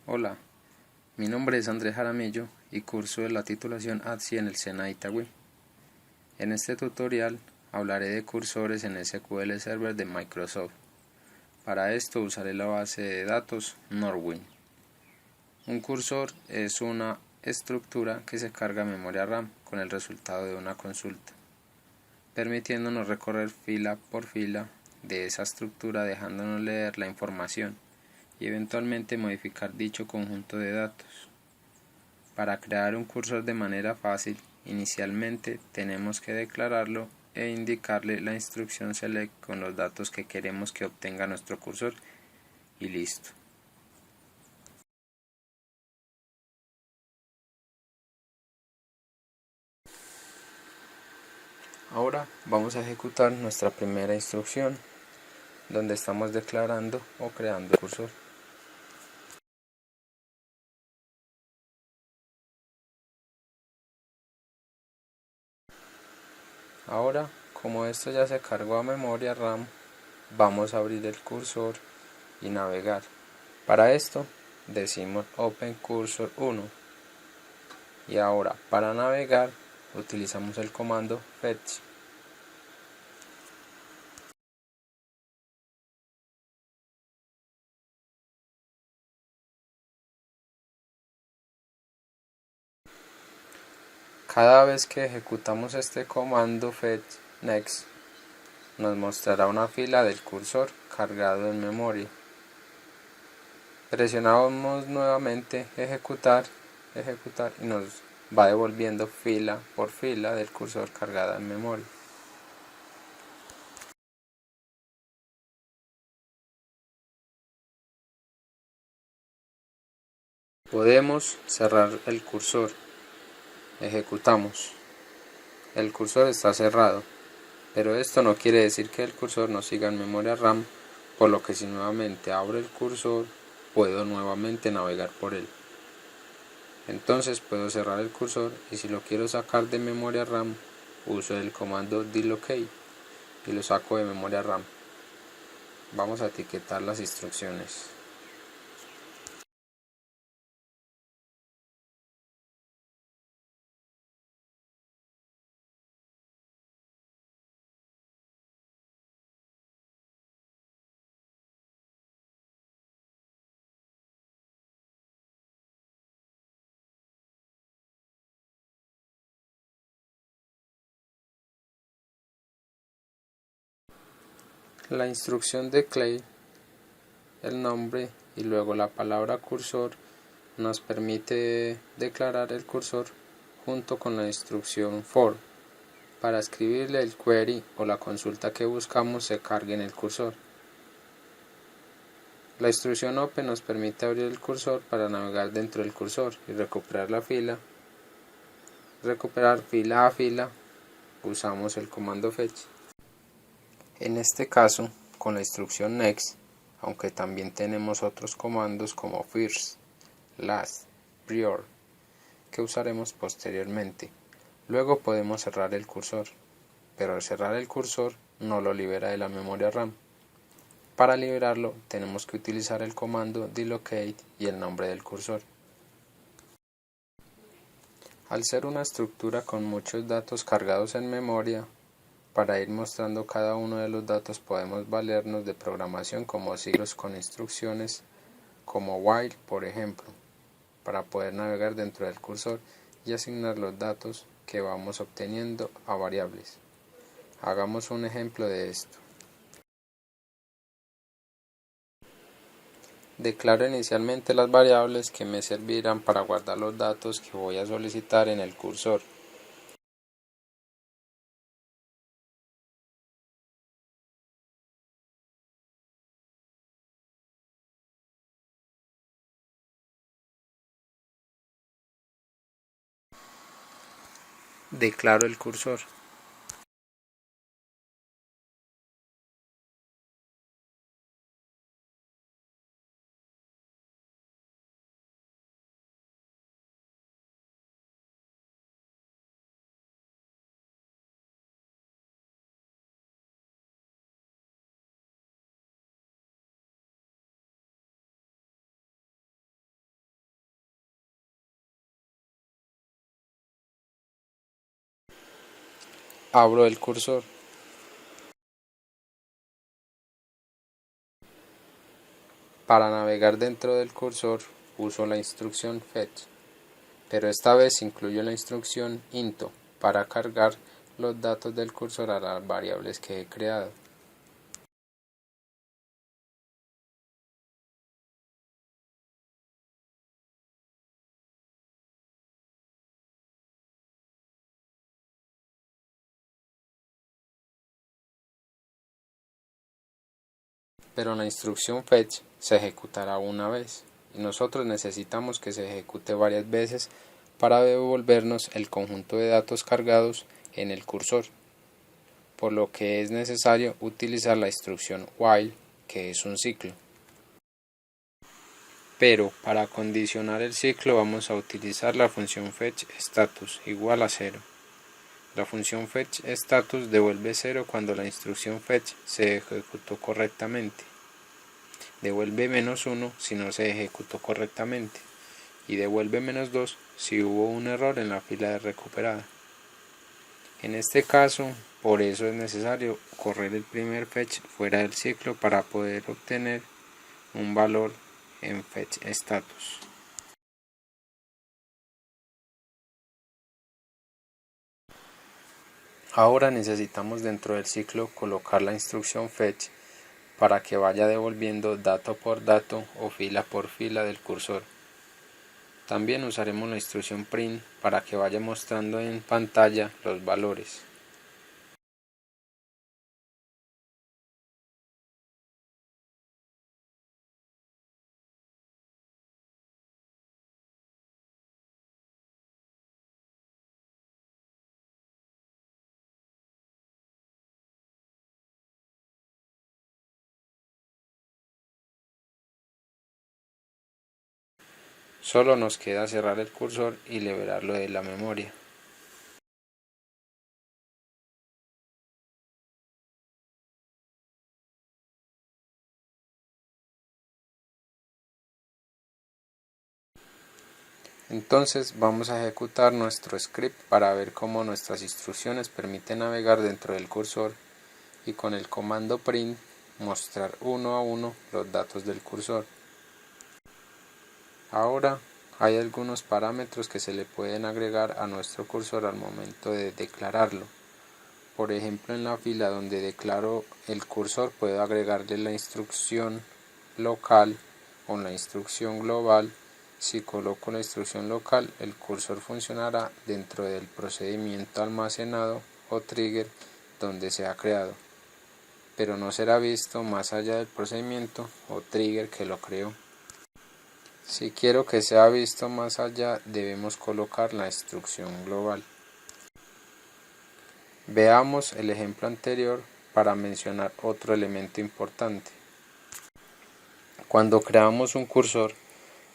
Hola, mi nombre es Andrés Jaramillo y curso de la titulación ATSI en el SENA Itagüí. En este tutorial hablaré de cursores en SQL Server de Microsoft. Para esto usaré la base de datos Norwin. Un cursor es una estructura que se carga a memoria RAM con el resultado de una consulta, permitiéndonos recorrer fila por fila de esa estructura, dejándonos leer la información y eventualmente modificar dicho conjunto de datos. Para crear un cursor de manera fácil, inicialmente tenemos que declararlo e indicarle la instrucción select con los datos que queremos que obtenga nuestro cursor y listo. Ahora vamos a ejecutar nuestra primera instrucción, donde estamos declarando o creando el cursor. Ahora, como esto ya se cargó a memoria RAM, vamos a abrir el cursor y navegar. Para esto decimos Open Cursor 1 y ahora para navegar utilizamos el comando fetch. Cada vez que ejecutamos este comando fetch next, nos mostrará una fila del cursor cargado en memoria. Presionamos nuevamente ejecutar y nos va devolviendo fila por fila del cursor cargada en memoria. Podemos cerrar el cursor. Ejecutamos. El cursor está cerrado, pero esto no quiere decir que el cursor no siga en memoria RAM, por lo que si nuevamente abro el cursor, puedo nuevamente navegar por él. Entonces puedo cerrar el cursor y si lo quiero sacar de memoria RAM, uso el comando delocate y lo saco de memoria RAM. Vamos a etiquetar las instrucciones. La instrucción declare, el nombre y luego la palabra cursor nos permite declarar el cursor junto con la instrucción for. Para escribirle el query o la consulta que buscamos se cargue en el cursor. La instrucción open nos permite abrir el cursor para navegar dentro del cursor y recuperar la fila. Recuperar fila a fila, usamos el comando fetch. En este caso, con la instrucción next, aunque también tenemos otros comandos como first, last, prior, que usaremos posteriormente. Luego podemos cerrar el cursor, pero al cerrar el cursor no lo libera de la memoria RAM. Para liberarlo tenemos que utilizar el comando delocate y el nombre del cursor. Al ser una estructura con muchos datos cargados en memoria, para ir mostrando cada uno de los datos podemos valernos de programación como siglos con instrucciones como while, por ejemplo, para poder navegar dentro del cursor y asignar los datos que vamos obteniendo a variables. Hagamos un ejemplo de esto. Declaro inicialmente las variables que me servirán para guardar los datos que voy a solicitar en el cursor. Declaro el cursor. Abro el cursor. Para navegar dentro del cursor uso la instrucción fetch, pero esta vez incluyo la instrucción into para cargar los datos del cursor a las variables que he creado. Pero la instrucción fetch se ejecutará una vez y nosotros necesitamos que se ejecute varias veces para devolvernos el conjunto de datos cargados en el cursor, por lo que es necesario utilizar la instrucción while, que es un ciclo. Pero para condicionar el ciclo vamos a utilizar la función fetch status igual a 0. La función fetch status devuelve 0 cuando la instrucción fetch se ejecutó correctamente. Devuelve -1 si no se ejecutó correctamente y devuelve -2 si hubo un error en la fila de recuperada. En este caso, por eso es necesario correr el primer fetch fuera del ciclo para poder obtener un valor en fetch status. Ahora necesitamos dentro del ciclo colocar la instrucción fetch para que vaya devolviendo dato por dato o fila por fila del cursor. También usaremos la instrucción print para que vaya mostrando en pantalla los valores. Solo nos queda cerrar el cursor y liberarlo de la memoria. Entonces vamos a ejecutar nuestro script para ver cómo nuestras instrucciones permiten navegar dentro del cursor y con el comando print mostrar uno a uno los datos del cursor. Ahora hay algunos parámetros que se le pueden agregar a nuestro cursor al momento de declararlo. Por ejemplo, en la fila donde declaro el cursor puedo agregarle la instrucción local o la instrucción global. Si coloco la instrucción local, el cursor funcionará dentro del procedimiento almacenado o trigger donde se ha creado, pero no será visto más allá del procedimiento o trigger que lo creó. Si quiero que sea visto más allá, debemos colocar la instrucción global. Veamos el ejemplo anterior para mencionar otro elemento importante. Cuando creamos un cursor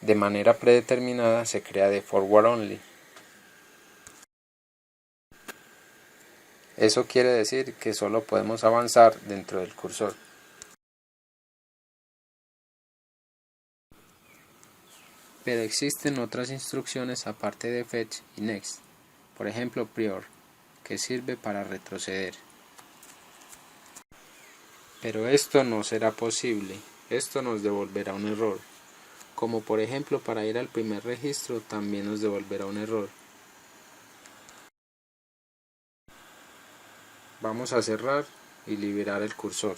de manera predeterminada se crea de forward only. Eso quiere decir que solo podemos avanzar dentro del cursor. Pero existen otras instrucciones aparte de fetch y next, por ejemplo prior, que sirve para retroceder. Pero esto no será posible, esto nos devolverá un error, como por ejemplo para ir al primer registro también nos devolverá un error. Vamos a cerrar y liberar el cursor.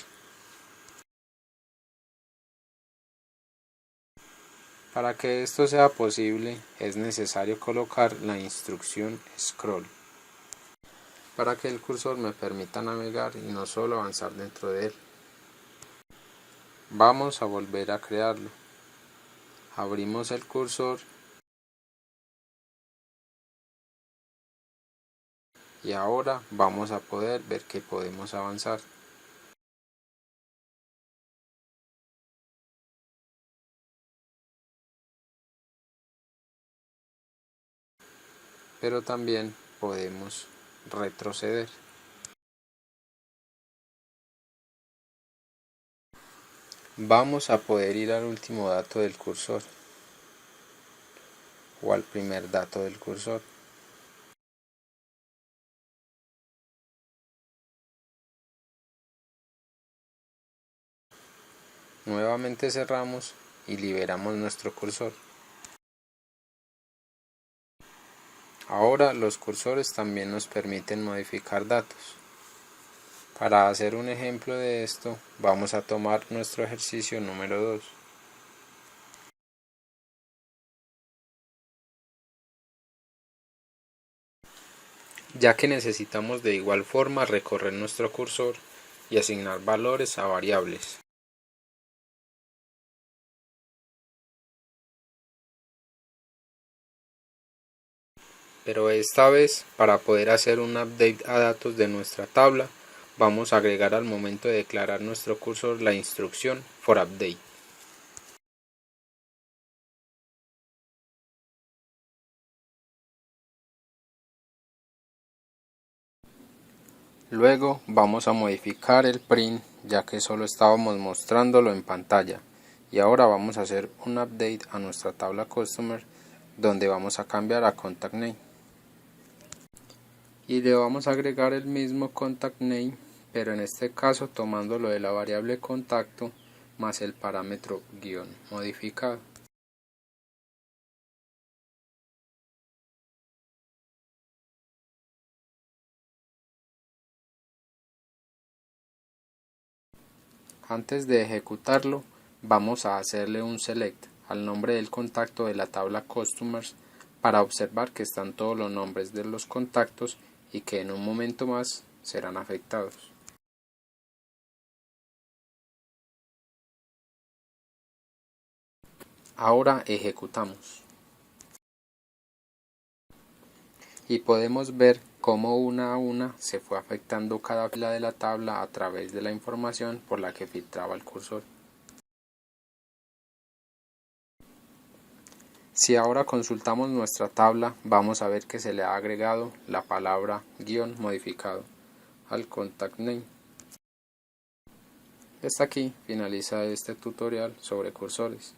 Para que esto sea posible es necesario colocar la instrucción scroll para que el cursor me permita navegar y no solo avanzar dentro de él. Vamos a volver a crearlo. Abrimos el cursor y ahora vamos a poder ver que podemos avanzar. Pero también podemos retroceder. Vamos a poder ir al último dato del cursor o al primer dato del cursor. Nuevamente cerramos y liberamos nuestro cursor. Ahora los cursores también nos permiten modificar datos. Para hacer un ejemplo de esto, vamos a tomar nuestro ejercicio número 2. Ya que necesitamos de igual forma recorrer nuestro cursor y asignar valores a variables. Pero esta vez, para poder hacer un update a datos de nuestra tabla, vamos a agregar al momento de declarar nuestro cursor la instrucción for update. Luego vamos a modificar el print, ya que solo estábamos mostrándolo en pantalla, y ahora vamos a hacer un update a nuestra tabla customer, donde vamos a cambiar a contact name y le vamos a agregar el mismo contact name, pero en este caso tomándolo de la variable contacto más el parámetro guión modificado. Antes de ejecutarlo, vamos a hacerle un select al nombre del contacto de la tabla customers para observar que están todos los nombres de los contactos y que en un momento más serán afectados. Ahora ejecutamos. Y podemos ver cómo una a una se fue afectando cada fila de la tabla a través de la información por la que filtraba el cursor. Si ahora consultamos nuestra tabla, vamos a ver que se le ha agregado la palabra guión modificado al contact name. Hasta aquí finaliza este tutorial sobre cursores.